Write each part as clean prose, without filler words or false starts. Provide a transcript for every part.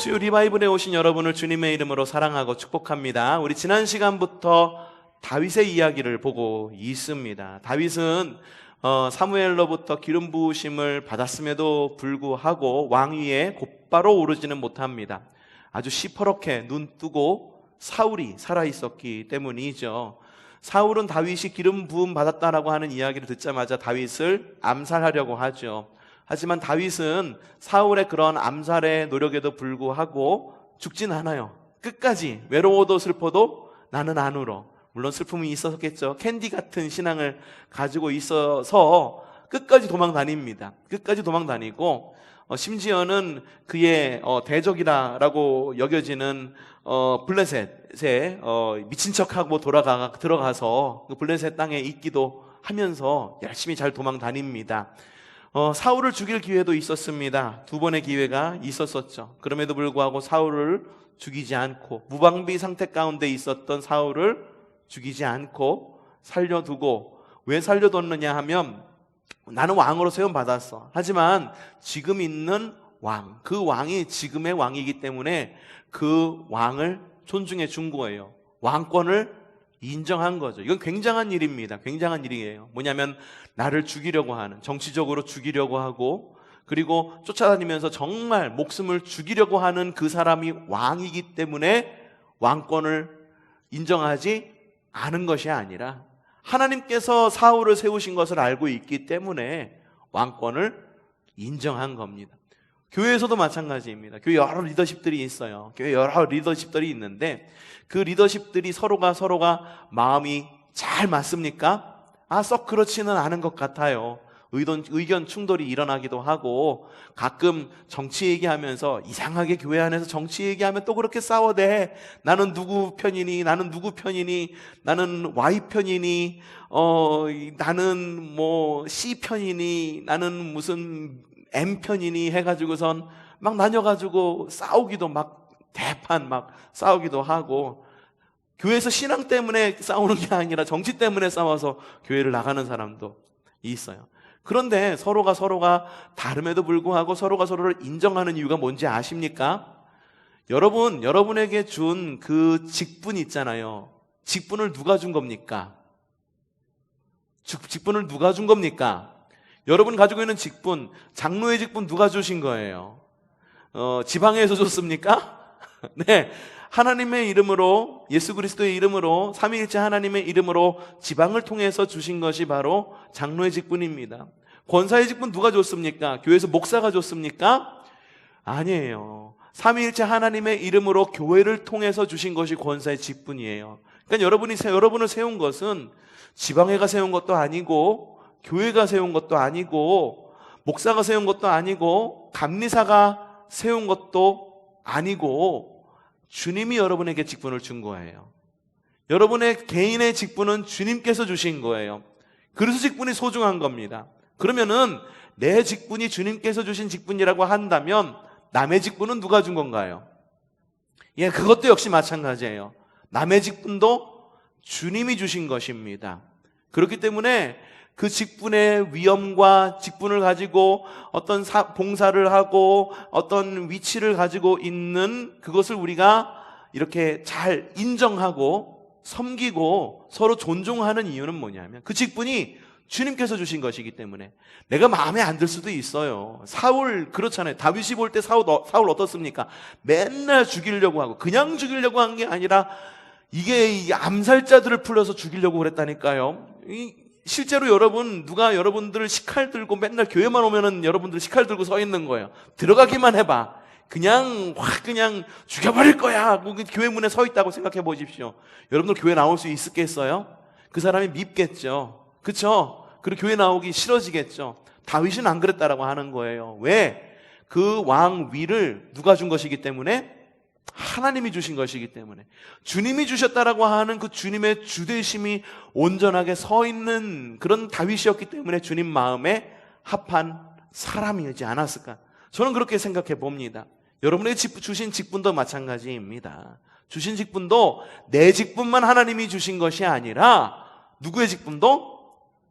수요 리바이블에 오신 여러분을 주님의 이름으로 사랑하고 축복합니다. 우리 지난 시간부터 다윗의 이야기를 보고 있습니다. 다윗은 사무엘로부터 기름 부으심을 받았음에도 불구하고 왕위에 곧바로 오르지는 못합니다. 아주 시퍼렇게 눈 뜨고 사울이 살아있었기 때문이죠. 사울은 다윗이 기름 부음 받았다라고 하는 이야기를 듣자마자 다윗을 암살하려고 하죠. 하지만 다윗은 사울의 그런 암살의 노력에도 불구하고 죽진 않아요. 끝까지 외로워도 슬퍼도 나는 안 울어. 물론 슬픔이 있었겠죠. 캔디 같은 신앙을 가지고 있어서 끝까지 도망 다닙니다. 끝까지 도망 다니고 심지어는 그의 대적이라고 여겨지는 블레셋에 미친 척하고 들어가서 그 블레셋 땅에 있기도 하면서 열심히 잘 도망 다닙니다. 사울을 죽일 기회도 있었습니다. 2번의 기회가 있었었죠. 그럼에도 불구하고 사울을 죽이지 않고 무방비 상태 가운데 있었던 사울을 죽이지 않고 살려두고, 왜 살려뒀느냐 하면 나는 왕으로 세움받았어. 하지만 지금 있는 왕, 그 왕이 지금의 왕이기 때문에 그 왕을 존중해 준 거예요. 왕권을 인정한 거죠. 이건 굉장한 일입니다. 굉장한 일이에요. 뭐냐면 나를 죽이려고 하는, 정치적으로 죽이려고 하고, 그리고 쫓아다니면서 정말 목숨을 죽이려고 하는 그 사람이 왕이기 때문에 왕권을 인정하지 않은 것이 아니라 하나님께서 사울을 세우신 것을 알고 있기 때문에 왕권을 인정한 겁니다. 교회에서도 마찬가지입니다. 교회 여러 리더십들이 있어요. 교회 여러 리더십들이 있는데 그 리더십들이 서로가 마음이 잘 맞습니까? 썩 그렇지는 않은 것 같아요. 의견 충돌이 일어나기도 하고, 가끔 정치 얘기하면서 이상하게 교회 안에서 정치 얘기하면 또 그렇게 싸워대. 나는 누구 편이니? 나는 누구 편이니? 나는 Y 편이니? 나는 뭐 C 편이니? 나는 무슨 M 편이니? 해가지고선 막 나뉘어가지고 싸우기도 막 대판 막 싸우기도 하고, 교회에서 신앙 때문에 싸우는 게 아니라 정치 때문에 싸워서 교회를 나가는 사람도 있어요. 그런데 서로가 다름에도 불구하고 서로가 서로를 인정하는 이유가 뭔지 아십니까? 여러분에게 준 그 직분 있잖아요. 직분을 누가 준 겁니까? 직분을 누가 준 겁니까? 여러분 가지고 있는 직분, 장로의 직분 누가 주신 거예요? 지방에서 줬습니까? 네. 하나님의 이름으로, 예수 그리스도의 이름으로, 삼위일체 하나님의 이름으로 지방을 통해서 주신 것이 바로 장로의 직분입니다. 권사의 직분 누가 줬습니까? 교회에서 목사가 줬습니까? 아니에요. 삼위일체 하나님의 이름으로 교회를 통해서 주신 것이 권사의 직분이에요. 그러니까 여러분을 세운 것은 지방회가 세운 것도 아니고, 교회가 세운 것도 아니고, 목사가 세운 것도 아니고, 감리사가 세운 것도 아니고, 주님이 여러분에게 직분을 준 거예요. 여러분의 개인의 직분은 주님께서 주신 거예요. 그래서 직분이 소중한 겁니다. 그러면은 내 직분이 주님께서 주신 직분이라고 한다면 남의 직분은 누가 준 건가요? 예, 그것도 역시 마찬가지예요. 남의 직분도 주님이 주신 것입니다. 그렇기 때문에 그 직분의 위엄과 직분을 가지고 어떤 봉사를 하고 어떤 위치를 가지고 있는 그것을 우리가 이렇게 잘 인정하고 섬기고 서로 존중하는 이유는 뭐냐면 그 직분이 주님께서 주신 것이기 때문에. 내가 마음에 안 들 수도 있어요. 사울 그렇잖아요. 다윗이 볼 때 사울 어떻습니까? 맨날 죽이려고 하고, 그냥 죽이려고 한 게 아니라 이게 암살자들을 풀려서 죽이려고 그랬다니까요. 실제로 누가 여러분들을 식칼 들고 맨날 교회만 오면은 여러분들 식칼 들고 서 있는 거예요. 들어가기만 해봐. 그냥 죽여버릴 거야. 교회 문에 서 있다고 생각해 보십시오. 여러분들 교회 나올 수 있겠어요? 그 사람이 밉겠죠. 그쵸? 그리고 교회 나오기 싫어지겠죠. 다윗은 안 그랬다라고 하는 거예요. 왜? 그 왕 위를 누가 준 것이기 때문에? 하나님이 주신 것이기 때문에. 주님이 주셨다라고 하는 그 주님의 주되심이 온전하게 서 있는 그런 다윗이었기 때문에 주님 마음에 합한 사람이지 않았을까? 저는 그렇게 생각해 봅니다. 여러분에게 주신 직분도 마찬가지입니다. 주신 직분도 내 직분만 하나님이 주신 것이 아니라 누구의 직분도?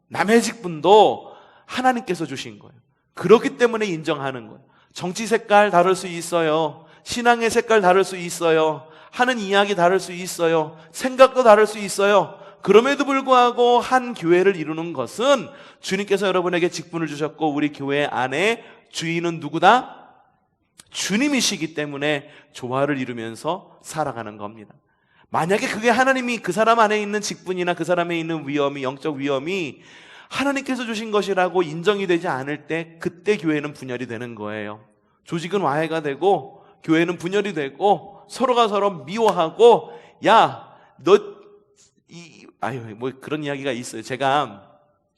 남의 직분도 하나님께서 주신 거예요. 그렇기 때문에 인정하는 거예요. 정치 색깔 다를 수 있어요. 신앙의 색깔 다를 수 있어요. 하는 이야기 다를 수 있어요. 생각도 다를 수 있어요. 그럼에도 불구하고 한 교회를 이루는 것은 주님께서 여러분에게 직분을 주셨고 우리 교회 안에 주인은 누구다? 주님이시기 때문에 조화를 이루면서 살아가는 겁니다. 만약에 그게 하나님이 그 사람 안에 있는 직분이나 그 사람에 있는 위엄이, 영적 위엄이 하나님께서 주신 것이라고 인정이 되지 않을 때 그때 교회는 분열이 되는 거예요. 조직은 와해가 되고 교회는 분열이 되고 서로가 서로 미워하고 뭐 그런 이야기가 있어요. 제가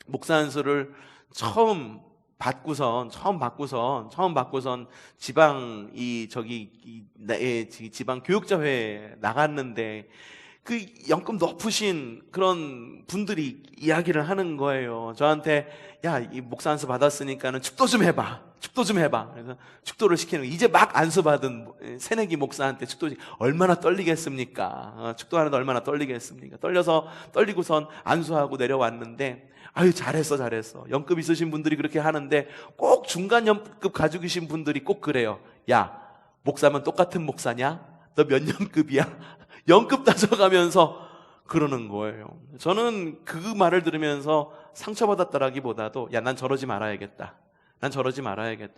목사 안수를 처음 받고선 지방 지방 교육자회에 나갔는데 그 연금 높으신 그런 분들이 이야기를 하는 거예요. 저한테 이 목사 안수 받았으니까는 축도 좀 해봐. 그래서 축도를 시키는 거예요. 이제 막 안수 받은 새내기 목사한테 축도 얼마나 떨리겠습니까? 축도하는데 얼마나 떨리겠습니까? 떨리고선 안수하고 내려왔는데 잘했어. 연급 있으신 분들이 그렇게 하는데 꼭 중간 연급 가지고 계신 분들이 꼭 그래요. 목사면 똑같은 목사냐? 너 몇 연급이야? 연급 따져가면서 그러는 거예요. 저는 그 말을 들으면서 상처받았다라기보다도 난 저러지 말아야겠다.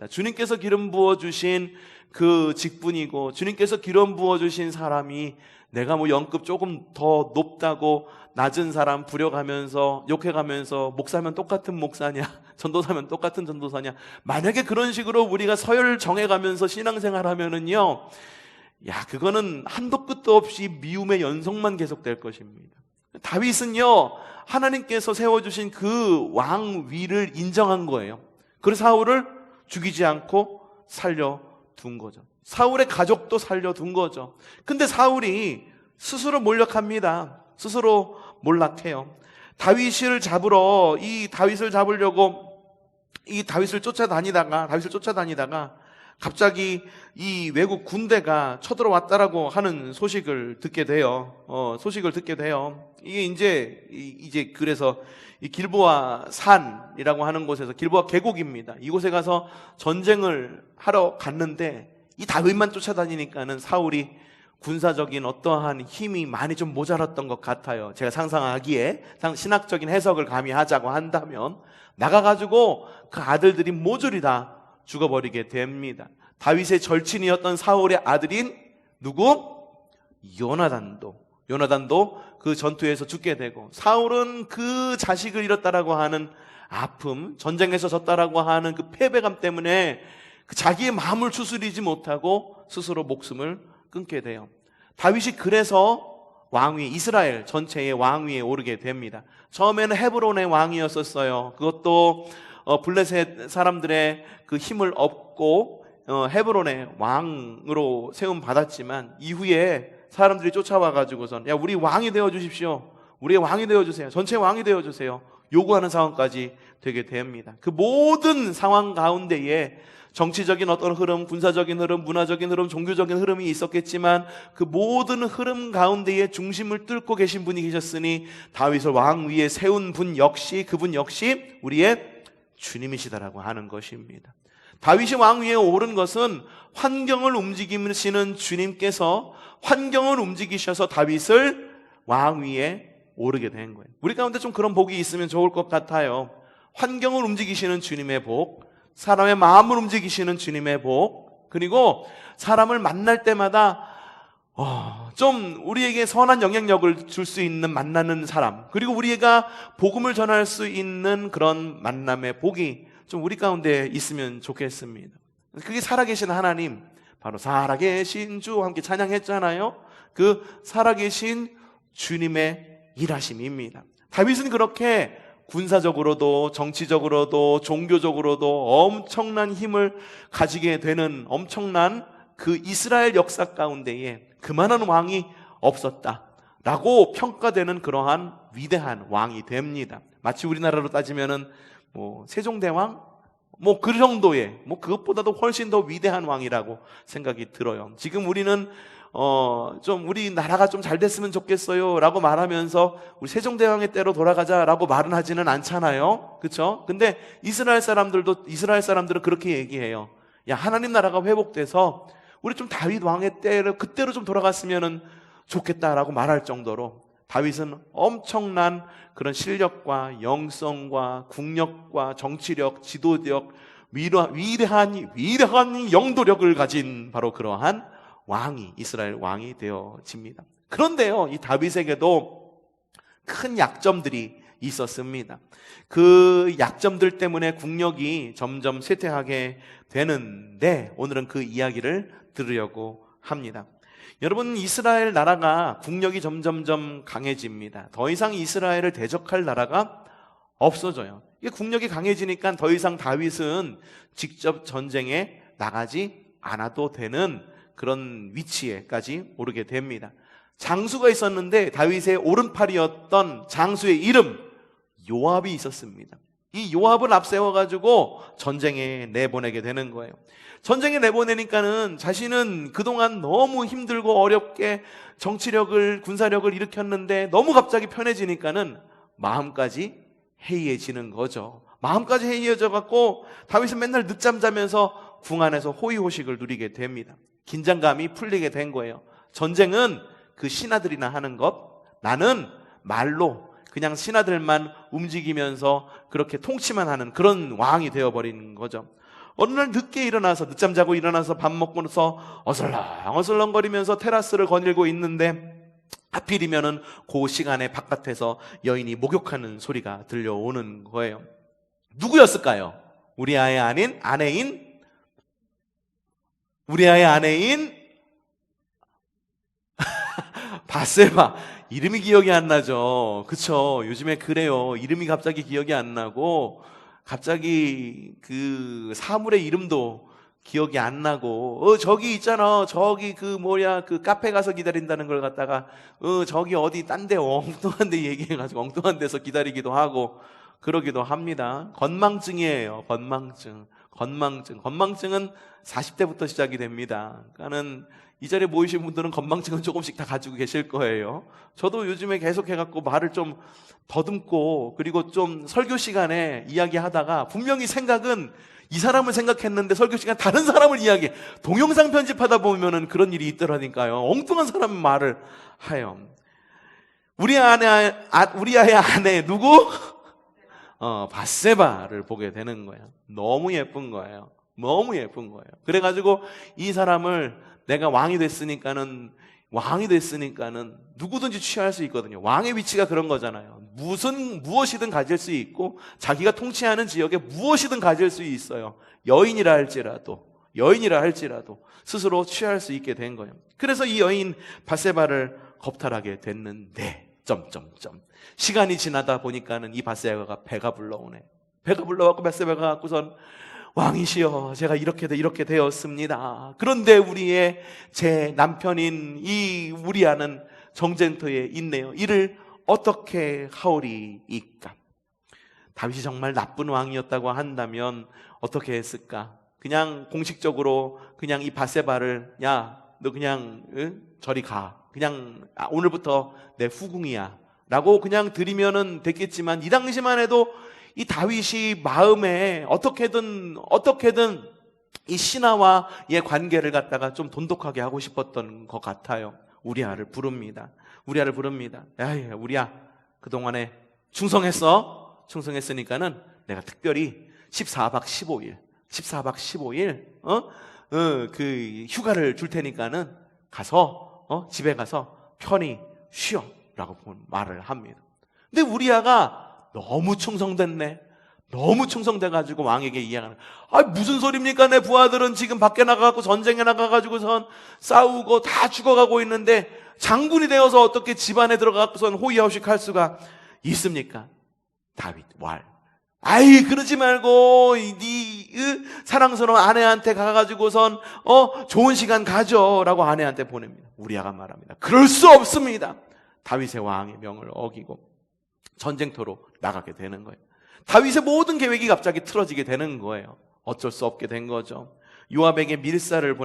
주님께서 기름 부어주신 그 직분이고 주님께서 기름 부어주신 사람이 내가 연급 조금 더 높다고 낮은 사람 부려가면서 욕해가면서 목사면 똑같은 목사냐, 전도사면 똑같은 전도사냐. 만약에 그런 식으로 우리가 서열 정해가면서 신앙생활 하면은요, 그거는 한도 끝도 없이 미움의 연속만 계속될 것입니다. 다윗은요, 하나님께서 세워주신 그 왕위를 인정한 거예요. 그래서 사울을 죽이지 않고 살려둔 거죠. 사울의 가족도 살려둔 거죠. 근데 사울이 스스로 몰락합니다. 스스로 몰락해요. 다윗을 잡으려고 다윗을 쫓아다니다가 갑자기 이 외국 군대가 쳐들어왔다라고 하는 소식을 듣게 돼요. 이게 이제 그래서 이 길보아 산이라고 하는 곳에서 길보아 계곡입니다. 이곳에 가서 전쟁을 하러 갔는데 이 다윗만 쫓아다니니까는 사울이 군사적인 어떠한 힘이 많이 좀 모자랐던 것 같아요. 제가 상상하기에 신학적인 해석을 감히 하자고 한다면 나가가지고 그 아들들이 모조리 다 죽어버리게 됩니다. 다윗의 절친이었던 사울의 아들인 누구? 요나단도 그 전투에서 죽게 되고 사울은 그 자식을 잃었다라고 하는 아픔, 전쟁에서 졌다라고 하는 그 패배감 때문에 그 자기의 마음을 추스리지 못하고 스스로 목숨을 끊게 돼요. 다윗이 그래서 이스라엘 전체의 왕위에 오르게 됩니다. 처음에는 헤브론의 왕이었었어요. 그것도 블레셋 사람들의 그 힘을 얻고 헤브론의 왕으로 세움 받았지만 이후에 사람들이 쫓아와가지고선 우리 왕이 되어주십시오. 우리의 왕이 되어주세요. 전체 왕이 되어주세요. 요구하는 상황까지 되게 됩니다. 그 모든 상황 가운데에 정치적인 어떤 흐름, 군사적인 흐름, 문화적인 흐름, 종교적인 흐름이 있었겠지만 그 모든 흐름 가운데에 중심을 뚫고 계신 분이 계셨으니 다윗을 왕 위에 세운 그분 역시 우리의 주님이시다라고 하는 것입니다. 다윗이 왕 위에 오른 것은 환경을 움직이시는 주님께서 환경을 움직이셔서 다윗을 왕 위에 오르게 된 거예요. 우리 가운데 좀 그런 복이 있으면 좋을 것 같아요. 환경을 움직이시는 주님의 복, 사람의 마음을 움직이시는 주님의 복, 그리고 사람을 만날 때마다 좀 우리에게 선한 영향력을 줄 수 있는 만나는 사람, 그리고 우리가 복음을 전할 수 있는 그런 만남의 복이 좀 우리 가운데 있으면 좋겠습니다. 그게 살아계신 하나님, 바로 살아계신 주 함께 찬양했잖아요. 그 살아계신 주님의 일하심입니다. 다윗은 그렇게 군사적으로도 정치적으로도 종교적으로도 엄청난 힘을 가지게 되는 엄청난 그 이스라엘 역사 가운데에 그만한 왕이 없었다라고 평가되는 그러한 위대한 왕이 됩니다. 마치 우리나라로 따지면은 세종대왕 그 정도의 그것보다도 훨씬 더 위대한 왕이라고 생각이 들어요. 지금 우리는 좀 우리나라가 좀 잘 됐으면 좋겠어요 라고 말하면서 우리 세종대왕의 때로 돌아가자라고 말은 하지는 않잖아요. 그렇죠? 근데 이스라엘 사람들은 그렇게 얘기해요. 하나님 나라가 회복돼서 우리 좀 다윗 왕의 때를 그때로 좀 돌아갔으면 좋겠다라고 말할 정도로 다윗은 엄청난 그런 실력과 영성과 국력과 정치력, 지도력, 위대한 영도력을 가진 바로 그러한 왕이, 이스라엘 왕이 되어집니다. 그런데요, 이 다윗에게도 큰 약점들이 있었습니다. 그 약점들 때문에 국력이 점점 쇠퇴하게 되는데 오늘은 그 이야기를 들으려고 합니다. 여러분, 이스라엘 나라가 국력이 점점점 강해집니다. 더 이상 이스라엘을 대적할 나라가 없어져요. 이게 국력이 강해지니까 더 이상 다윗은 직접 전쟁에 나가지 않아도 되는 그런 위치에까지 오르게 됩니다. 장수가 있었는데 다윗의 오른팔이었던 장수의 이름 요압이 있었습니다. 이 요압을 앞세워가지고 전쟁에 내보내게 되는 거예요. 전쟁에 내보내니까는 자신은 그동안 너무 힘들고 어렵게 정치력을, 군사력을 일으켰는데 너무 갑자기 편해지니까는 마음까지 해이해지는 거죠. 마음까지 해이해져 갖고 다윗은 맨날 늦잠 자면서 궁 안에서 호의호식을 누리게 됩니다. 긴장감이 풀리게 된 거예요. 전쟁은 그 신하들이나 하는 것, 나는 말로 그냥 신하들만 움직이면서 그렇게 통치만 하는 그런 왕이 되어버리는 거죠. 어느 날 늦게 일어나서, 늦잠 자고 일어나서 밥 먹고서 어슬렁거리면서 테라스를 거닐고 있는데 하필이면은 그 시간에 바깥에서 여인이 목욕하는 소리가 들려오는 거예요. 누구였을까요? 우리아의 아내인 바세바. 이름이 기억이 안 나죠. 그쵸? 요즘에 그래요. 이름이 갑자기 기억이 안 나고 갑자기 그 사물의 이름도 기억이 안 나고 저기 있잖아. 저기 그 카페 가서 기다린다는 걸 갖다가 저기 어디 딴 데 엉뚱한 데 얘기해가지고 엉뚱한 데서 기다리기도 하고 그러기도 합니다. 건망증이에요. 건망증은 40대부터 시작이 됩니다. 그러니까는 이 자리에 모이신 분들은 건망증은 조금씩 다 가지고 계실 거예요. 저도 요즘에 계속 해갖고 말을 좀 더듬고 그리고 좀 설교 시간에 이야기하다가 분명히 생각은 이 사람을 생각했는데 설교 시간 다른 사람을 이야기해. 동영상 편집하다 보면은 그런 일이 있더라니까요. 엉뚱한 사람 말을 해요. 우리아의 아내 누구? 바세바를 보게 되는 거예요. 너무 예쁜 거예요. 그래가지고 이 사람을 내가 왕이 됐으니까는 누구든지 취할 수 있거든요. 왕의 위치가 그런 거잖아요. 무엇이든 가질 수 있고 자기가 통치하는 지역에 무엇이든 가질 수 있어요. 여인이라 할지라도 스스로 취할 수 있게 된 거예요. 그래서 이 여인 바세바를 겁탈하게 됐는데 시간이 지나다 보니까는 이 바세바가 배가 불러오네. 배가 불러갖고 바세바가 갖고선 왕이시여, 제가 이렇게 되었습니다. 그런데 제 남편인 이 우리아는 정쟁터에 있네요. 이를 어떻게 하오리이까? 다윗이 정말 나쁜 왕이었다고 한다면 어떻게 했을까? 그냥 공식적으로 그냥 이 바세바를 야, 너 그냥 저리 가. 그냥 오늘부터 내 후궁이야. 라고 그냥 드리면은 됐겠지만 이 당시만 해도 이 다윗이 마음에 어떻게든 이 신하와의 관계를 갖다가 좀 돈독하게 하고 싶었던 것 같아요. 우리아를 부릅니다. 야, 우리아, 그동안에 충성했으니까는 내가 특별히 14박 15일 그 휴가를 줄 테니까는 집에 가서 편히 쉬어 라고 말을 합니다. 근데 우리아가 너무 충성돼가지고 왕에게 이야기하는, 무슨 소리입니까? 내 부하들은 지금 밖에 나가고 전쟁에 나가가지고선 싸우고 다 죽어가고 있는데 장군이 되어서 어떻게 집안에 들어가고선 호의호식 할 수가 있습니까? 다윗 그러지 말고 네 사랑스러운 아내한테 가가지고선 좋은 시간 가져라고 아내한테 보냅니다. 우리아가 말합니다. 그럴 수 없습니다. 다윗의 왕의 명을 어기고 전쟁터로 나가게 되는 거예요. 다윗의 모든 계획이 갑자기 틀어지게 되는 거예요. 어쩔 수 없게 된 거죠. 요압에게 밀지를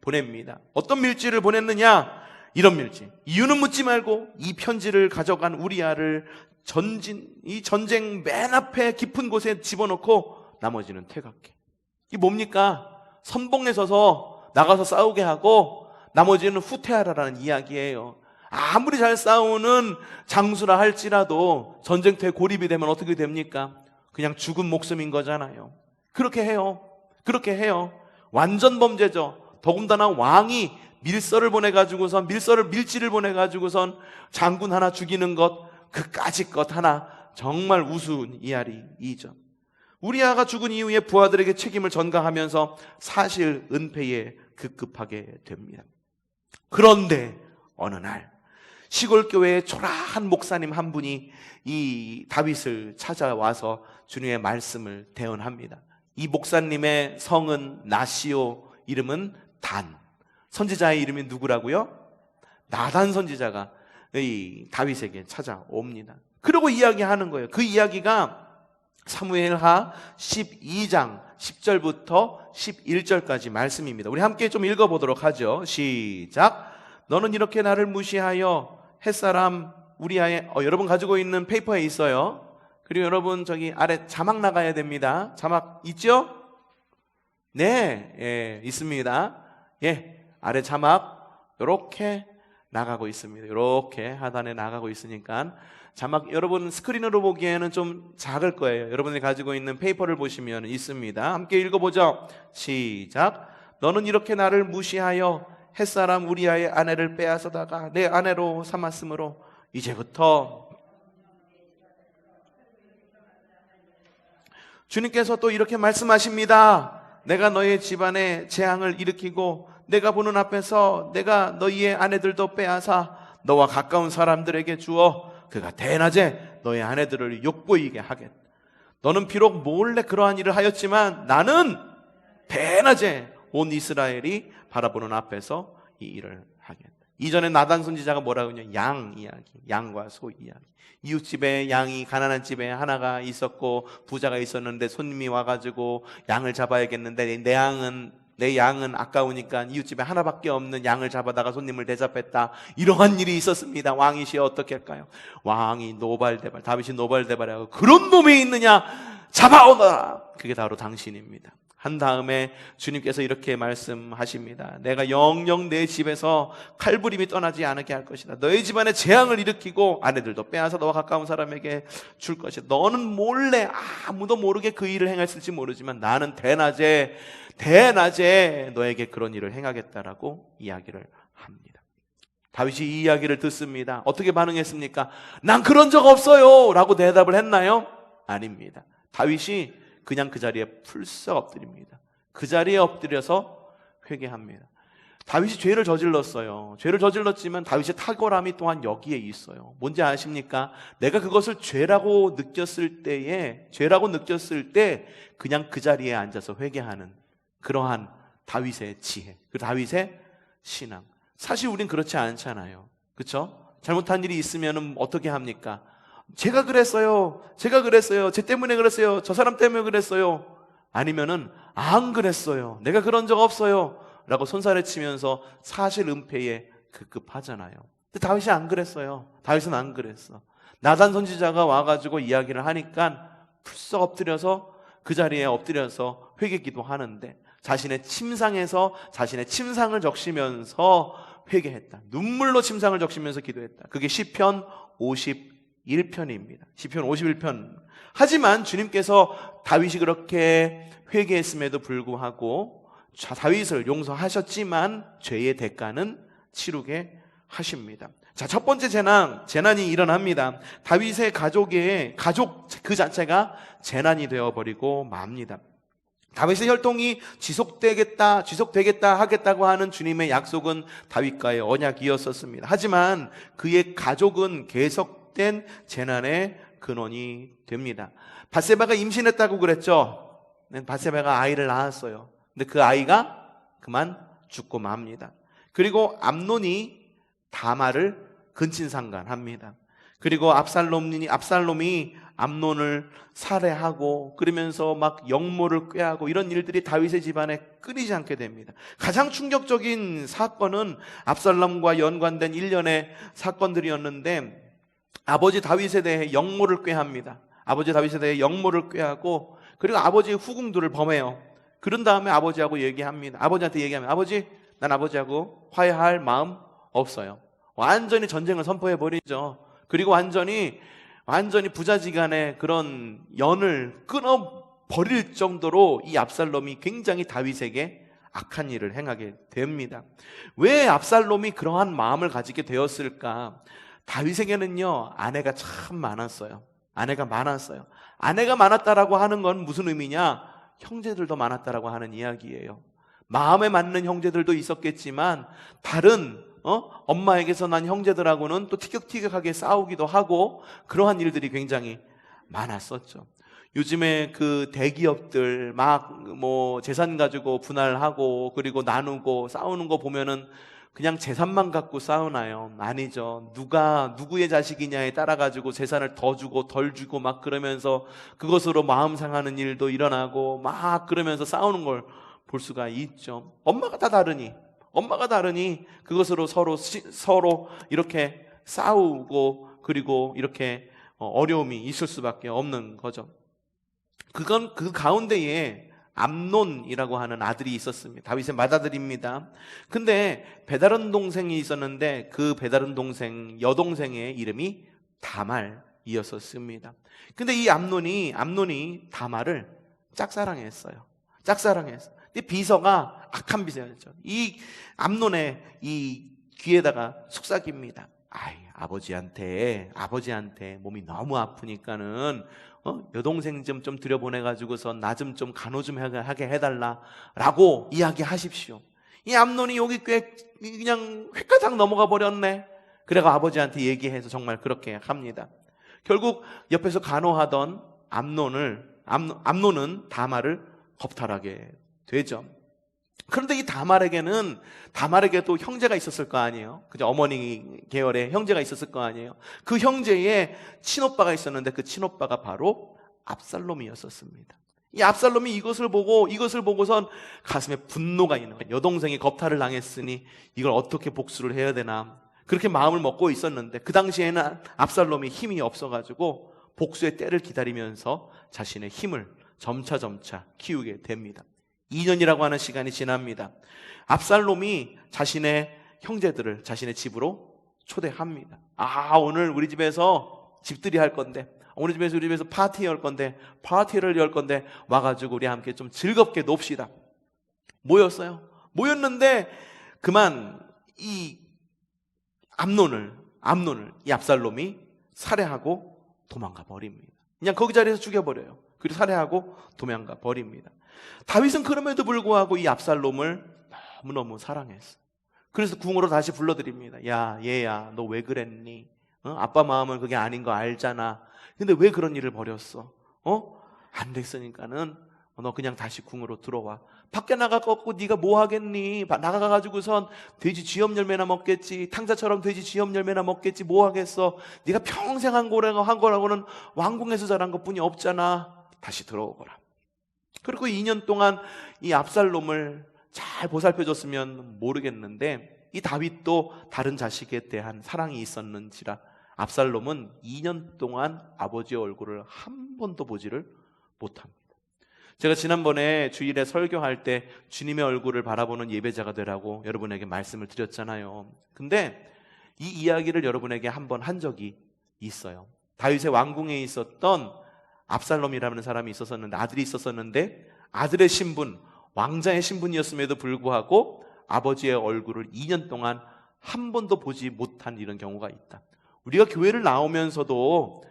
보냅니다. 어떤 밀지를 보냈느냐? 이런 밀지. 이유는 묻지 말고 이 편지를 가져간 우리아를 이 전쟁 맨 앞에 깊은 곳에 집어넣고 나머지는 퇴각해. 이게 뭡니까? 선봉에 서서 나가서 싸우게 하고 나머지는 후퇴하라라는 이야기예요. 아무리 잘 싸우는 장수라 할지라도 전쟁터에 고립이 되면 어떻게 됩니까? 그냥 죽은 목숨인 거잖아요. 그렇게 해요. 그렇게 해요. 완전 범죄죠. 더군다나 왕이 밀서를 보내가지고선 밀지를 보내가지고선 장군 하나 죽이는 것, 그까짓 것 하나 정말 우스운 이야기이죠. 우리아가 죽은 이후에 부하들에게 책임을 전가하면서 사실 은폐에 급급하게 됩니다. 그런데 어느 날 시골 교회의 초라한 목사님 한 분이 이 다윗을 찾아와서 주님의 말씀을 대언합니다. 이 목사님의 성은 나시오, 이름은 단. 선지자의 이름이 누구라고요? 나단 선지자가 이 다윗에게 찾아옵니다. 그리고 이야기하는 거예요. 그 이야기가 사무엘하 12장 10절부터 11절까지 말씀입니다. 우리 함께 좀 읽어보도록 하죠. 시작. 너는 이렇게 나를 무시하여 햇사람 우리아의 여러분 가지고 있는 페이퍼에 있어요. 그리고 여러분 저기 아래 자막 나가야 됩니다. 자막 있죠? 네, 예, 있습니다. 예, 아래 자막 이렇게 나가고 있습니다. 이렇게 하단에 나가고 있으니까 자막 여러분 스크린으로 보기에는 좀 작을 거예요. 여러분이 가지고 있는 페이퍼를 보시면 있습니다. 함께 읽어보죠. 시작. 너는 이렇게 나를 무시하여 햇사람 우리아의 아내를 빼앗아다가 내 아내로 삼았으므로 이제부터 주님께서 또 이렇게 말씀하십니다. 내가 너의 집안에 재앙을 일으키고 내가 보는 앞에서 내가 너희의 아내들도 빼앗아 너와 가까운 사람들에게 주어 그가 대낮에 너의 아내들을 욕보이게 하겠다. 너는 비록 몰래 그러한 일을 하였지만 나는 대낮에 온 이스라엘이 바라보는 앞에서 이 일을 하겠다. 이전에 나단 선지자가 뭐라고 했냐? 양 이야기, 양과 소 이야기. 이웃집에 양이 가난한 집에 하나가 있었고 부자가 있었는데 손님이 와가지고 양을 잡아야겠는데 내 양은 아까우니까 이웃집에 하나밖에 없는 양을 잡아다가 손님을 대접했다. 이러한 일이 있었습니다. 왕이시여 어떻게 할까요? 왕이 노발대발, 다윗이 노발대발하고 그런 놈이 있느냐? 잡아오너라. 그게 바로 당신입니다. 한 다음에 주님께서 이렇게 말씀하십니다. 내가 영영 내 집에서 칼부림이 떠나지 않게 할 것이다. 너희 집안에 재앙을 일으키고 아내들도 빼앗아 너와 가까운 사람에게 줄 것이다. 너는 몰래 아무도 모르게 그 일을 행했을지 모르지만 나는 대낮에 너에게 그런 일을 행하겠다라고 이야기를 합니다. 다윗이 이 이야기를 듣습니다. 어떻게 반응했습니까? 난 그런 적 없어요 라고 대답을 했나요? 아닙니다. 다윗이 그냥 그 자리에 풀썩 엎드립니다. 그 자리에 엎드려서 회개합니다. 다윗이 죄를 저질렀어요. 죄를 저질렀지만 다윗의 탁월함이 또한 여기에 있어요. 뭔지 아십니까? 내가 그것을 죄라고 느꼈을 때 그냥 그 자리에 앉아서 회개하는 그러한 다윗의 지혜, 그 다윗의 신앙. 사실 우린 그렇지 않잖아요. 그렇죠? 잘못한 일이 있으면 어떻게 합니까? 제가 그랬어요. 쟤 때문에 그랬어요. 저 사람 때문에 그랬어요. 아니면은 안 그랬어요. 내가 그런 적 없어요. 라고 손살에 치면서 사실 은폐에 급급하잖아요. 근데 다윗이 안 그랬어요. 다윗은 안 그랬어. 나단 선지자가 와가지고 이야기를 하니까 풀썩 엎드려서 그 자리에 엎드려서 회개기도 하는데 자신의 침상에서 자신의 침상을 적시면서 회개했다. 눈물로 침상을 적시면서 기도했다. 그게 시편 51편입니다. 시편 51편. 하지만 주님께서 다윗이 그렇게 회개했음에도 불구하고 다윗을 용서하셨지만 죄의 대가는 치르게 하십니다. 자, 첫 번째 재난이 일어납니다. 다윗의 가족 그 자체가 재난이 되어버리고 맙니다. 다윗의 혈통이 지속되겠다 하겠다고 하는 주님의 약속은 다윗과의 언약이었었습니다. 하지만 그의 가족은 계속된 재난의 근원이 됩니다. 밧세바가 임신했다고 그랬죠. 밧세바가 아이를 낳았어요. 근데 그 아이가 그만 죽고 맙니다. 그리고 암논이 다말을 근친상간합니다. 그리고 압살롬이 암논을 살해하고 그러면서 막 영모를 꾀하고 이런 일들이 다윗의 집안에 끊이지 않게 됩니다. 가장 충격적인 사건은 압살롬과 연관된 일련의 사건들이었는데 아버지 다윗에 대해 영모를 꾀합니다. 아버지 다윗에 대해 영모를 꾀하고 그리고 아버지의 후궁들을 범해요. 그런 다음에 아버지하고 얘기합니다. 아버지한테 얘기하면 아버지, 난 아버지하고 화해할 마음 없어요. 완전히 전쟁을 선포해버리죠. 그리고 완전히 부자지간의 그런 연을 끊어버릴 정도로 이 압살롬이 굉장히 다윗에게 악한 일을 행하게 됩니다. 왜 압살롬이 그러한 마음을 가지게 되었을까? 다윗에게는요, 아내가 참 많았어요. 아내가 많았다라고 하는 건 무슨 의미냐? 형제들도 많았다라고 하는 이야기예요. 마음에 맞는 형제들도 있었겠지만 다른 엄마에게서 난 형제들하고는 또 티격태격하게 싸우기도 하고 그러한 일들이 굉장히 많았었죠. 요즘에 그 대기업들 막 뭐 재산 가지고 분할하고 그리고 나누고 싸우는 거 보면은 그냥 재산만 갖고 싸우나요? 아니죠. 누가 누구의 자식이냐에 따라 가지고 재산을 더 주고 덜 주고 막 그러면서 그것으로 마음 상하는 일도 일어나고 막 그러면서 싸우는 걸 볼 수가 있죠. 엄마가 다르니 그것으로 서로 이렇게 싸우고 그리고 이렇게 어려움이 있을 수밖에 없는 거죠. 그건 그 가운데에 암논이라고 하는 아들이 있었습니다. 다윗의 맏아들입니다. 근데 배다른 동생이 있었는데 그 배다른 동생 여동생의 이름이 다말이었었습니다. 근데 이 암논이 다말을 짝사랑했어요. 근데 비서가 악한 비서였죠. 이 암논의 이 귀에다가 속삭입니다. 아버지한테 몸이 너무 아프니까는 여동생 좀 들여보내가지고서 나 좀 간호 좀 하게 해달라라고 이야기하십시오. 이 암논이 여기 꽤 그냥 획가닥 넘어가 버렸네. 그래가 아버지한테 얘기해서 정말 그렇게 합니다. 결국 옆에서 간호하던 암논은 다말을 겁탈하게 되죠. 그런데 이 다말에게도 형제가 있었을 거 아니에요. 그죠? 어머니 계열의 형제가 있었을 거 아니에요. 그 형제의 친오빠가 있었는데 그 친오빠가 바로 압살롬이었었습니다. 이 압살롬이 이것을 보고선 가슴에 분노가 있는 거예요. 여동생이 겁탈을 당했으니 이걸 어떻게 복수를 해야 되나 그렇게 마음을 먹고 있었는데 그 당시에는 압살롬이 힘이 없어가지고 복수의 때를 기다리면서 자신의 힘을 점차 키우게 됩니다. 2년이라고 하는 시간이 지납니다. 압살롬이 자신의 형제들을 자신의 집으로 초대합니다. 오늘 우리 집에서 집들이 할 건데 우리 집에서 파티를 열 건데 와가지고 우리 함께 좀 즐겁게 놉시다. 모였는데 그만 이 암논을 이 압살롬이 살해하고 도망가 버립니다. 그냥 거기 자리에서 죽여버려요. 그리고 살해하고 도망가 버립니다. 다윗은 그럼에도 불구하고 이 압살롬을 너무너무 사랑했어. 그래서 궁으로 다시 불러드립니다. 야, 얘야, 너 왜 그랬니? 아빠 마음은 그게 아닌 거 알잖아. 근데 왜 그런 일을 벌였어? 안 됐으니까는 너 그냥 다시 궁으로 들어와. 밖에 나가갖고 네가 뭐 하겠니? 나가가지고선 돼지 쥐염 열매나 먹겠지. 탕자처럼 돼지 쥐염 열매나 먹겠지. 뭐 하겠어? 네가 평생 한 거라고는 왕궁에서 자란 것뿐이 없잖아. 다시 들어오거라. 그리고 2년 동안 이 압살롬을 잘 보살펴줬으면 모르겠는데 이 다윗도 다른 자식에 대한 사랑이 있었는지라 압살롬은 2년 동안 아버지의 얼굴을 한 번도 보지를 못합니다. 제가 지난번에 주일에 설교할 때 주님의 얼굴을 바라보는 예배자가 되라고 여러분에게 말씀을 드렸잖아요. 근데 이 이야기를 여러분에게 한 번 한 적이 있어요. 다윗의 왕궁에 있었던 압살롬이라는 사람이 아들이 있었었는데 아들의 신분, 왕자의 신분이었음에도 불구하고 아버지의 얼굴을 2년 동안 한 번도 보지 못한 이런 경우가 있다. 우리가 교회를 나오면서도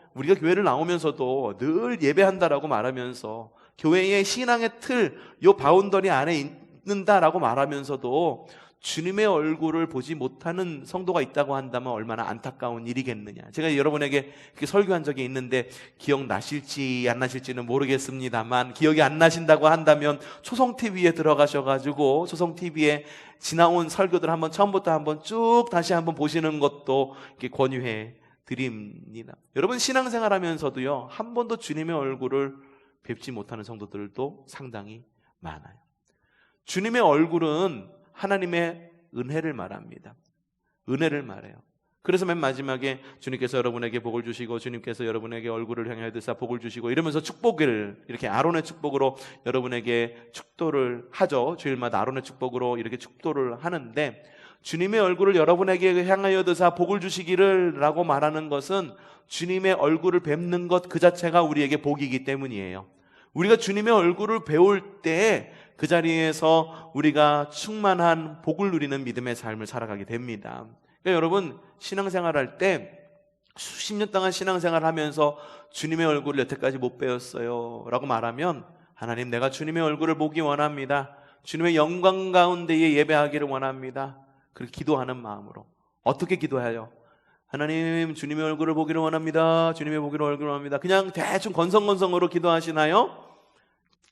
늘 예배한다라고 말하면서 교회의 신앙의 틀, 요 바운더리 안에 있는다라고 말하면서도 주님의 얼굴을 보지 못하는 성도가 있다고 한다면 얼마나 안타까운 일이겠느냐. 제가 여러분에게 그렇게 설교한 적이 있는데 기억나실지 안 나실지는 모르겠습니다만 기억이 안 나신다고 한다면 초성TV에 들어가셔가지고 초성TV에 지나온 설교들 한번 처음부터 한번 쭉 다시 한번 보시는 것도 이렇게 권유해 드립니다. 여러분 신앙생활 하면서도요 한 번도 주님의 얼굴을 뵙지 못하는 성도들도 상당히 많아요. 주님의 얼굴은 하나님의 은혜를 말합니다. 은혜를 말해요. 그래서 맨 마지막에 주님께서 여러분에게 복을 주시고 주님께서 여러분에게 얼굴을 향하여 드사 복을 주시고 이러면서 축복을 이렇게 아론의 축복으로 여러분에게 축도를 하죠. 주일마다 아론의 축복으로 이렇게 축도를 하는데, 주님의 얼굴을 여러분에게 향하여 드사 복을 주시기를 라고 말하는 것은 주님의 얼굴을 뵙는 것 그 자체가 우리에게 복이기 때문이에요. 우리가 주님의 얼굴을 배울 때 그 자리에서 우리가 충만한 복을 누리는 믿음의 삶을 살아가게 됩니다. 그러니까 여러분, 신앙생활할 때 수십 년 동안 신앙생활을 하면서 주님의 얼굴을 여태까지 못 배웠어요 라고 말하면, 하나님, 내가 주님의 얼굴을 보기 원합니다. 주님의 영광 가운데에 예배하기를 원합니다. 그렇게 기도하는 마음으로. 어떻게 기도해요? 하나님, 주님의 얼굴을 보기를 원합니다. 주님의 얼굴을 원합니다. 그냥 대충 건성건성으로 기도하시나요?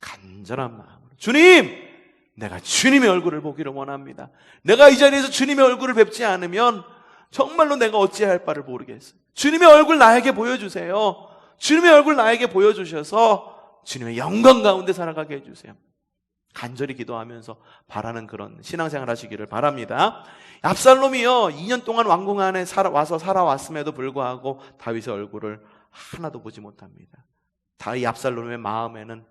간절한 마음으로. 주님! 내가 주님의 얼굴을 보기를 원합니다. 내가 이 자리에서 주님의 얼굴을 뵙지 않으면 정말로 내가 어찌할 바를 모르겠어요. 주님의 얼굴 나에게 보여주세요. 주님의 얼굴 나에게 보여주셔서 주님의 영광 가운데 살아가게 해주세요. 간절히 기도하면서 바라는 그런 신앙생활 하시기를 바랍니다. 압살롬이요, 2년 동안 왕궁 안에 살아왔음에도 불구하고 다윗의 얼굴을 하나도 보지 못합니다. 이 압살롬의 마음에는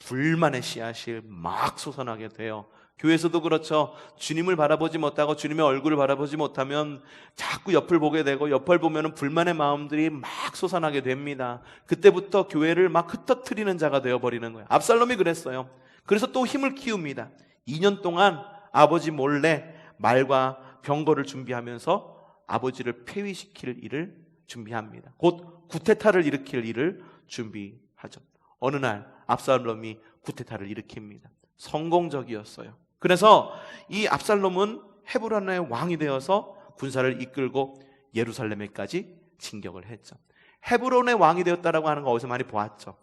불만의 씨앗이 막 솟아나게 돼요. 교회에서도 그렇죠. 주님을 바라보지 못하고 주님의 얼굴을 바라보지 못하면 자꾸 옆을 보게 되고, 옆을 보면 불만의 마음들이 막 솟아나게 됩니다. 그때부터 교회를 막 흩어뜨리는 자가 되어버리는 거예요. 압살롬이 그랬어요. 그래서 또 힘을 키웁니다. 2년 동안 아버지 몰래 말과 병거를 준비하면서 아버지를 폐위시킬 일을 준비합니다. 곧 구테타를 일으킬 일을 준비하죠. 어느 날 압살롬이 구테타를 일으킵니다. 성공적이었어요. 그래서 이 압살롬은 헤브론의 왕이 되어서 군사를 이끌고 예루살렘에까지 진격을 했죠. 헤브론의 왕이 되었다라고 하는 거 어디서 많이 보았죠.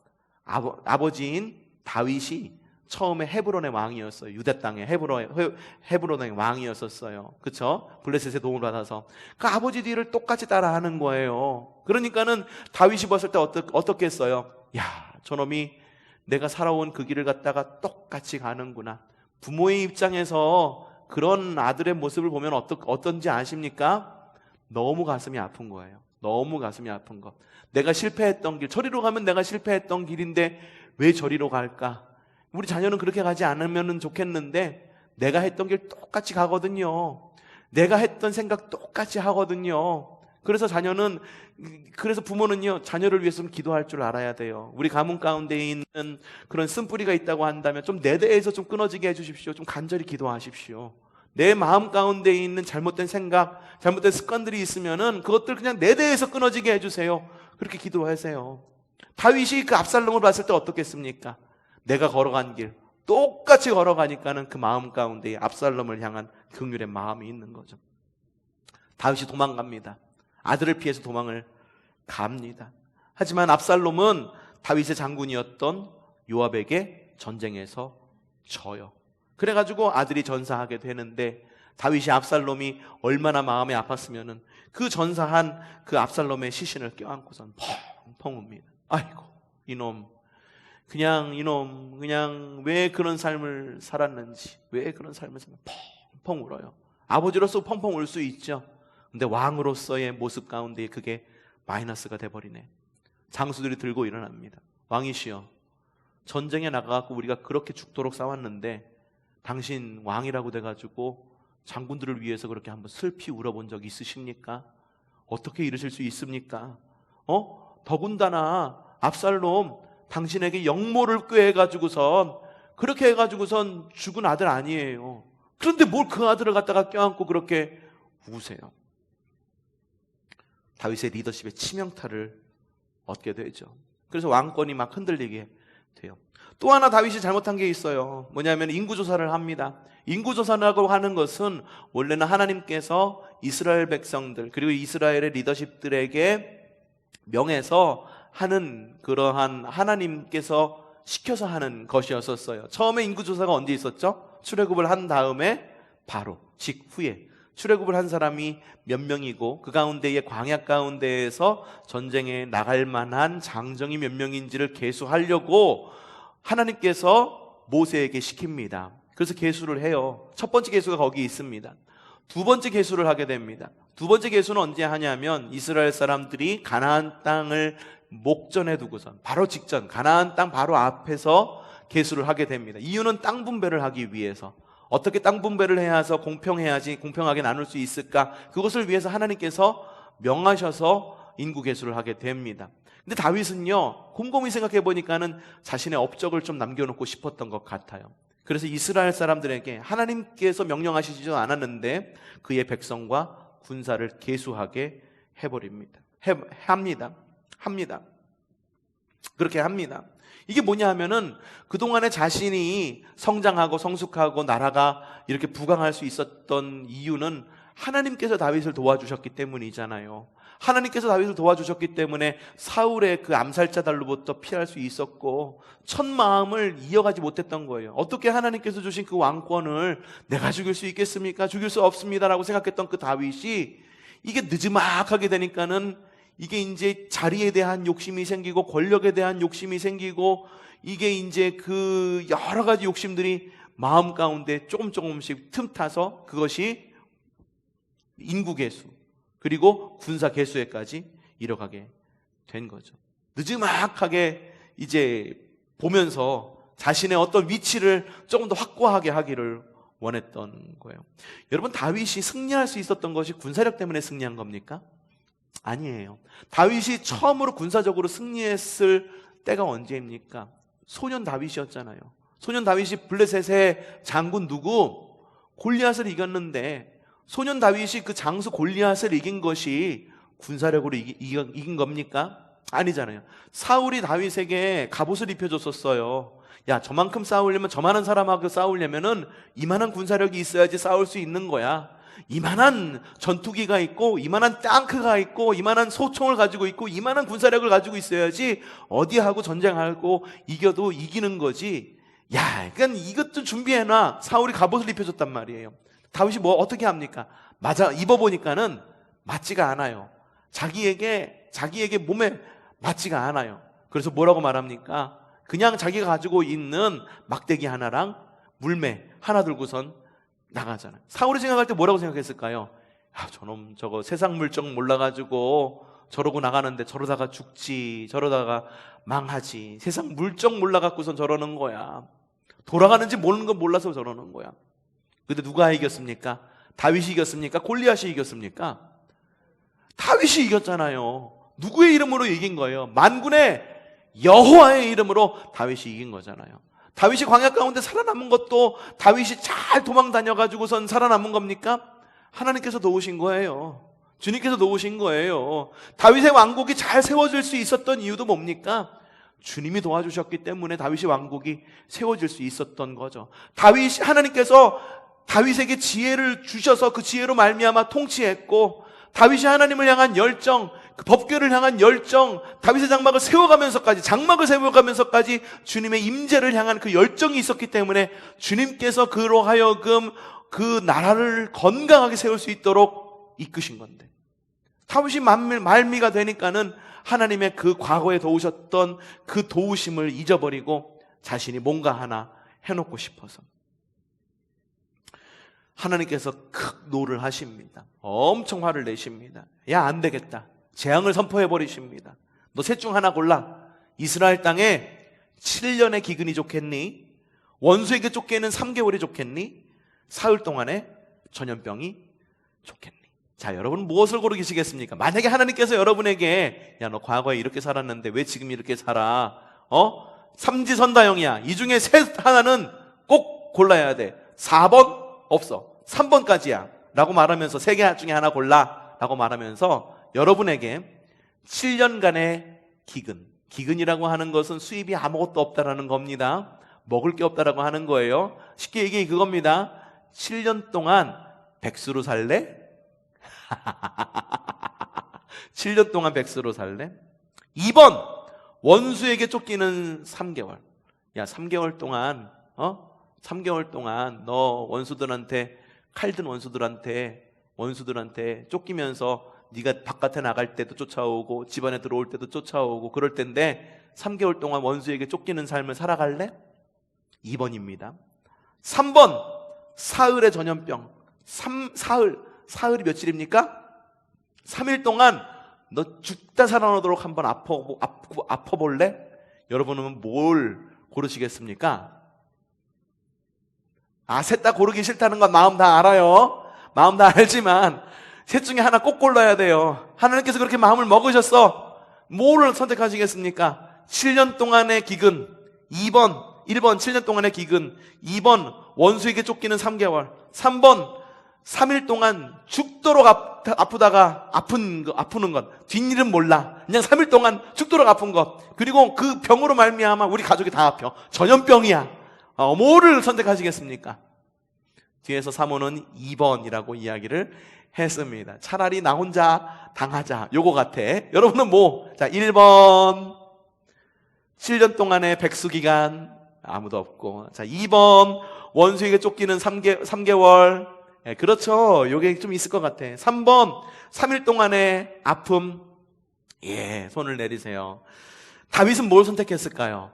아버지인 다윗이 처음에 헤브론의 왕이었어요. 유대 땅의 헤브론의 왕이었었어요. 그렇죠? 블레셋의 도움을 받아서 그 아버지 뒤를 똑같이 따라하는 거예요. 그러니까는 다윗이 봤을 때 어떻겠어요? 야, 저놈이 내가 살아온 그 길을 갖다가 똑같이 가는구나. 부모의 입장에서 그런 아들의 모습을 보면 어떤지 아십니까? 너무 가슴이 아픈 거예요. 너무 가슴이 아픈 것. 내가 실패했던 길, 저리로 가면 내가 실패했던 길인데 왜 저리로 갈까? 우리 자녀는 그렇게 가지 않으면 좋겠는데 내가 했던 길 똑같이 가거든요. 내가 했던 생각 똑같이 하거든요. 그래서 부모는요, 자녀를 위해서는 기도할 줄 알아야 돼요. 우리 가문 가운데 있는 그런 쓴뿌리가 있다고 한다면 좀 내 대해서 좀 끊어지게 해주십시오. 좀 간절히 기도하십시오. 내 마음 가운데 있는 잘못된 생각, 잘못된 습관들이 있으면은 그것들 그냥 내 대해서 끊어지게 해주세요. 그렇게 기도하세요. 다윗이 그 압살롬을 봤을 때 어떻겠습니까? 내가 걸어간 길 똑같이 걸어가니까는 그 마음 가운데 압살롬을 향한 긍휼의 마음이 있는 거죠. 다윗이 도망갑니다. 아들을 피해서 도망을 갑니다. 하지만 압살롬은 다윗의 장군이었던 요압에게 전쟁에서 져요. 그래가지고 아들이 전사하게 되는데, 다윗이 압살롬이 얼마나 마음이 아팠으면은 그 전사한 그 압살롬의 시신을 껴안고선 펑펑 웁니다. 아이고, 이놈 그냥 왜 그런 삶을 살았는지, 왜 그런 삶을 살았는지 펑펑 울어요. 아버지로서 펑펑 울 수 있죠. 근데 왕으로서의 모습 가운데 그게 마이너스가 돼버리네. 장수들이 들고 일어납니다. 왕이시여, 전쟁에 나가갖고 우리가 그렇게 죽도록 싸웠는데 당신 왕이라고 돼가지고 장군들을 위해서 그렇게 한번 슬피 울어본 적이 있으십니까? 어떻게 이러실 수 있습니까? 더군다나 압살롬 당신에게 영모를 꾀해가지고선 그렇게 해가지고선 죽은 아들 아니에요. 그런데 뭘 그 아들을 갖다가 껴안고 그렇게 우세요? 다윗의 리더십에 치명타를 얻게 되죠. 그래서 왕권이 막 흔들리게 돼요. 또 하나 다윗이 잘못한 게 있어요. 뭐냐면 인구조사를 합니다. 인구조사라고 하는 것은 원래는 하나님께서 이스라엘 백성들 그리고 이스라엘의 리더십들에게 명해서 하는 그러한, 하나님께서 시켜서 하는 것이었었어요. 처음에 인구조사가 언제 있었죠? 출애굽을 한 다음에 바로 직후에 출애굽을 한 사람이 몇 명이고 그 가운데의 광야 가운데에서 전쟁에 나갈 만한 장정이 몇 명인지를 계수하려고 하나님께서 모세에게 시킵니다. 그래서 계수를 해요. 첫 번째 계수가 거기 있습니다. 두 번째 계수를 하게 됩니다. 두 번째 계수는 언제 하냐면 이스라엘 사람들이 가나안 땅을 목전에 두고선 바로 직전 가나안 땅 바로 앞에서 계수를 하게 됩니다. 이유는 땅 분배를 하기 위해서. 어떻게 땅 분배를 해서 공평해야지 공평하게 나눌 수 있을까? 그것을 위해서 하나님께서 명하셔서 인구 계수를 하게 됩니다. 근데 다윗은요, 곰곰이 생각해 보니까는 자신의 업적을 좀 남겨놓고 싶었던 것 같아요. 그래서 이스라엘 사람들에게 하나님께서 명령하시지도 않았는데 그의 백성과 군사를 계수하게 해버립니다. 합니다. 그렇게 합니다. 이게 뭐냐 하면은 그동안에 자신이 성장하고 성숙하고 나라가 이렇게 부강할 수 있었던 이유는 하나님께서 다윗을 도와주셨기 때문이잖아요. 하나님께서 다윗을 도와주셨기 때문에 사울의 그 암살자들로부터 피할 수 있었고 첫 마음을 이어가지 못했던 거예요. 어떻게 하나님께서 주신 그 왕권을 내가 죽일 수 있겠습니까? 죽일 수 없습니다라고 생각했던 그 다윗이 이게 느지막하게 되니까는 이게 이제 자리에 대한 욕심이 생기고 권력에 대한 욕심이 생기고 이게 이제 그 여러 가지 욕심들이 마음 가운데 조금씩 틈타서 그것이 인구 계수 그리고 군사 계수에까지 이뤄가게 된 거죠. 느지막하게 이제 보면서 자신의 어떤 위치를 조금 더 확고하게 하기를 원했던 거예요. 여러분, 다윗이 승리할 수 있었던 것이 군사력 때문에 승리한 겁니까? 아니에요. 다윗이 처음으로 군사적으로 승리했을 때가 언제입니까? 소년 다윗이었잖아요. 소년 다윗이 블레셋의 장군 누구? 골리앗을 이겼는데 소년 다윗이 그 장수 골리앗을 이긴 것이 군사력으로 이긴 겁니까? 아니잖아요. 사울이 다윗에게 갑옷을 입혀줬었어요. 야, 저만큼 싸우려면 저만한 사람하고 싸우려면은 이만한 군사력이 있어야지 싸울 수 있는 거야. 이만한 전투기가 있고 이만한 탱크가 있고 이만한 소총을 가지고 있고 이만한 군사력을 가지고 있어야지 어디하고 전쟁하고 이겨도 이기는 거지. 야, 그러니까 이것도 준비해놔. 사울이 갑옷을 입혀줬단 말이에요. 다윗이 뭐 어떻게 합니까? 맞아, 입어보니까는 맞지가 않아요. 자기에게 몸에 맞지가 않아요. 그래서 뭐라고 말합니까? 그냥 자기가 가지고 있는 막대기 하나랑 물매 하나 들고선 나가잖아요. 사울이 생각할 때 뭐라고 생각했을까요? 야, 저놈 저거 세상 물정 몰라가지고 저러고 나가는데 저러다가 죽지, 저러다가 망하지. 세상 물정 몰라갖고선 저러는 거야. 돌아가는지 모르는 거 몰라서 저러는 거야. 근데 누가 이겼습니까? 다윗이 이겼습니까? 골리앗이 이겼습니까? 다윗이 이겼잖아요. 누구의 이름으로 이긴 거예요? 만군의 여호와의 이름으로 다윗이 이긴 거잖아요. 다윗이 광야 가운데 살아남은 것도 다윗이 잘 도망 다녀가지고선 살아남은 겁니까? 하나님께서 도우신 거예요. 주님께서 도우신 거예요. 다윗의 왕국이 잘 세워질 수 있었던 이유도 뭡니까? 주님이 도와주셨기 때문에 다윗의 왕국이 세워질 수 있었던 거죠. 하나님께서 다윗에게 지혜를 주셔서 그 지혜로 말미암아 통치했고, 다윗이 하나님을 향한 열정, 그 법궤를 향한 열정, 다윗의 장막을 세워가면서까지 주님의 임재를 향한 그 열정이 있었기 때문에 주님께서 그로 하여금 그 나라를 건강하게 세울 수 있도록 이끄신 건데, 다윗이 말미가 되니까는 하나님의 그 과거에 도우셨던 그 도우심을 잊어버리고 자신이 뭔가 하나 해놓고 싶어서 하나님께서 극노를 하십니다. 엄청 화를 내십니다. 야, 안 되겠다. 재앙을 선포해 버리십니다. 너 셋 중 하나 골라. 이스라엘 땅에 7년의 기근이 좋겠니? 원수에게 쫓기는 3개월이 좋겠니? 사흘 동안의 전염병이 좋겠니? 자, 여러분 무엇을 고르시겠습니까? 만약에 하나님께서 여러분에게 야, 너 과거에 이렇게 살았는데 왜 지금 이렇게 살아? 삼지선다형이야. 이 중에 셋 하나는 꼭 골라야 돼. 4번 없어. 3번까지야. 라고 말하면서 3개 중에 하나 골라. 라고 말하면서 여러분에게 7년간의 기근이라고 하는 것은 수입이 아무것도 없다라는 겁니다. 먹을 게 없다라고 하는 거예요. 쉽게 얘기해 그겁니다. 7년 동안 백수로 살래? 7년 동안 백수로 살래? 2번, 원수에게 쫓기는 3개월. 야, 3개월 동안 3개월 동안 너 원수들한테, 칼든 원수들한테 쫓기면서 네가 바깥에 나갈 때도 쫓아오고 집안에 들어올 때도 쫓아오고 그럴 텐데 3개월 동안 원수에게 쫓기는 삶을 살아갈래? 2번입니다. 3번, 사흘의 전염병. 사흘이 며칠입니까? 3일 동안 너 죽다 살아나도록 한번 아파볼래? 여러분은 뭘 고르시겠습니까? 셋 다 고르기 싫다는 건 마음 다 알아요. 마음 다 알지만 셋 중에 하나 꼭 골라야 돼요. 하나님께서 그렇게 마음을 먹으셨어. 뭐를 선택하시겠습니까? 7년 동안의 기근, 1번 7년 동안의 기근, 2번 원수에게 쫓기는 3개월, 3번 3일 동안 죽도록 아프다가 아프는 것, 뒷일은 몰라. 그냥 3일 동안 죽도록 아픈 것, 그리고 그 병으로 말미암아 우리 가족이 다 아파. 전염병이야. 뭐를 선택하시겠습니까? 뒤에서 사모는 2번이라고 이야기를 했습니다. 차라리 나 혼자 당하자. 요거 같아. 여러분은 뭐? 자, 1번 7년 동안의 백수기간 아무도 없고, 자 2번 원수에게 쫓기는 3개월. 그렇죠. 요게 좀 있을 것 같아. 3번 3일 동안의 아픔. 손을 내리세요. 다윗은 뭘 선택했을까요?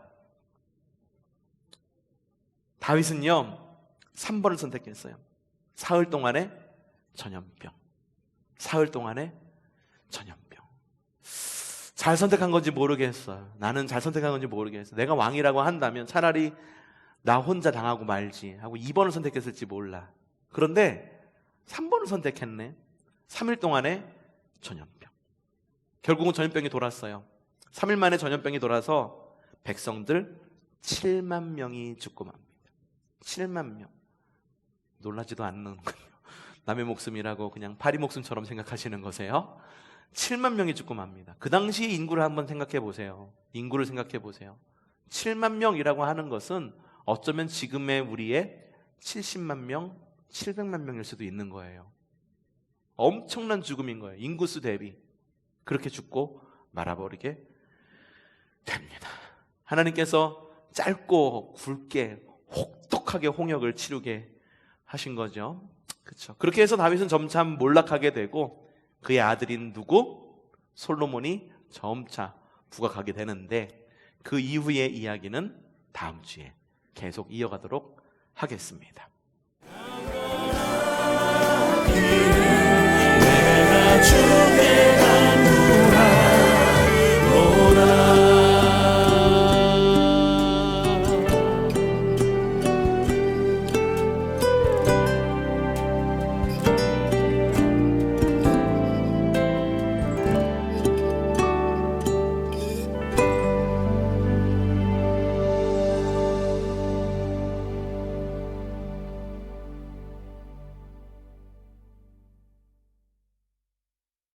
다윗은요 3번을 선택했어요. 사흘 동안의 전염병. 사흘 동안의 전염병. 잘 선택한 건지 모르겠어요. 나는 잘 선택한 건지 모르겠어요. 내가 왕이라고 한다면 차라리 나 혼자 당하고 말지 하고 2번을 선택했을지 몰라. 그런데 3번을 선택했네. 3일 동안의 전염병. 결국은 전염병이 돌았어요. 3일 만에 전염병이 돌아서 백성들 7만 명이 죽고 맙니다. 7만 명. 놀라지도 않는군요. 남의 목숨이라고 그냥 파리 목숨처럼 생각하시는 거세요? 7만 명이 죽고 맙니다. 그 당시 인구를 한번 생각해 보세요. 인구를 생각해 보세요. 7만 명이라고 하는 것은 어쩌면 지금의 우리의 70만 명, 700만 명일 수도 있는 거예요. 엄청난 죽음인 거예요. 인구수 대비. 그렇게 죽고 말아버리게 됩니다. 하나님께서 짧고 굵게 혹독하게 홍역을 치르게 하신 거죠. 그렇죠. 그렇게 해서 다윗은 점차 몰락하게 되고 그의 아들인 누구? 솔로몬이 점차 부각하게 되는데 그 이후의 이야기는 다음 주에 계속 이어가도록 하겠습니다.